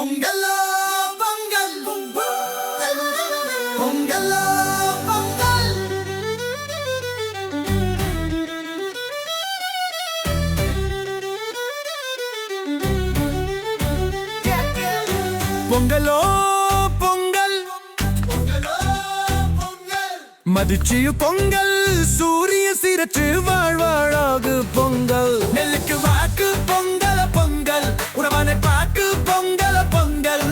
பொங்கலோ பொங்கல் பொங்கலோ பொங்கல் பொங்கலோ பொங்கல் பொங்கலோ பொங்கல் மதிச்சிய பொங்கல் சூரிய சிரற்று வாழ்வாழாகு பொங்கல் நெல்லுக்கு வாக்கு பொங்கல பொங்கல் உறவானை பாக்கு பொங்கல பொங்கல்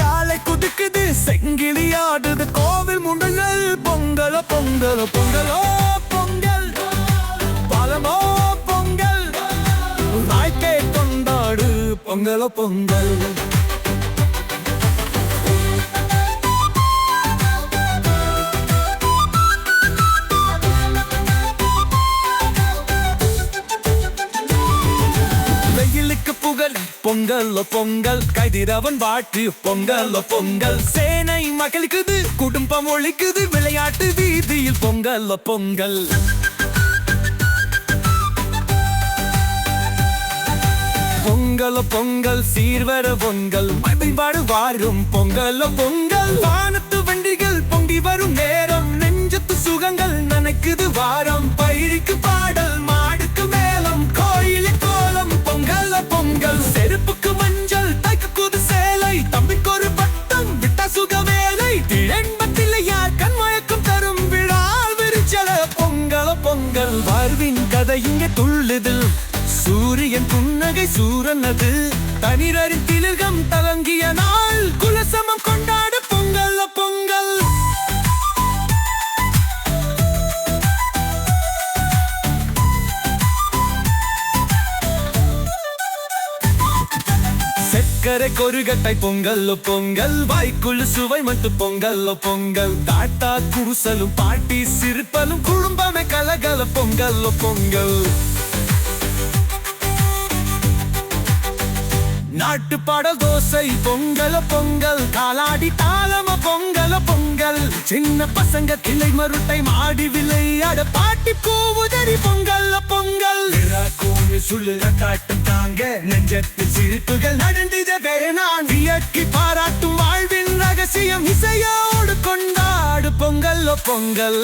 காலை குதிக்குது செங்கிலி ஆடுது கோவில் முண்டங்கள் பொங்கல பொங்கல பொங்கலோ பொங்கல் பழமோ பொங்கல் வாழ்க்கை கொண்டாடு பொங்கலோ பொங்கல் புகழ் பொங்கல் பொங்கல் கைதிரவன் வாட்டு பொங்கல் பொங்கல் சேனை மகளுக்குது குடும்பம் ஒழிக்குது விளையாட்டு வீதியில் பொங்கல் பொங்கல் பொங்கல் பொங்கல் சீர்வர பொங்கல் மகிழ்வாடு வாரும் பொங்கல் பொங்கல் வானத்து வண்டிகள் பொங்கி வரும் நேரம் நெஞ்சத்து சுகங்கள் நனைக்குது வாரம் பயிருக்கு பாடல் மாடுக்கு மேலம் கோயிலில் கோலம் பொங்கல் பொங்கல் செருப்புக்கு மஞ்சள் தைக்குது சேலை தம்பிக்கு ஒரு பட்டம் விட்ட சுக வேலை என்பத்தில்லையார் கண்மயக்கம் தரும் விழா விரிச்சல பொங்கல் பொங்கல் வாழ்வின் கதை இங்கே துள்ளுது சூரியன் புன்னகை சூரனது தனிரரின் திலகம் தலங்கிய நாள் குலசமம் கொண்டாட பொங்கல் பொங்கல் சக்கரை கொருகட்டை பொங்கல் பொங்கல் வாய்க்குள்ள சுவை மட்டும் பொங்கல் பொங்கல் தாத்தா குருசலும் பாட்டி சிரிப்பலும் குடும்பமே கலகல பொங்கல் பொங்கல் நாட்டு பாடல் தோசை பொங்கல் பொங்கல் காலாடி தாளம பொங்கல் பொங்கல் சின்ன பசங்க கிளை மருட்டை மாடி விளையாட பாட்டி பூவுதறி பொங்கல் பொங்கல் சுள்ளுற காட்டும் தாங்க நெஞ்சத்தில் சிரிப்புகள் நடந்தது வேற நான் வியக்கி பாராட்டும் வாழ்வின் ரகசியம் இசையோடு கொண்டாடு பொங்கல் பொங்கல்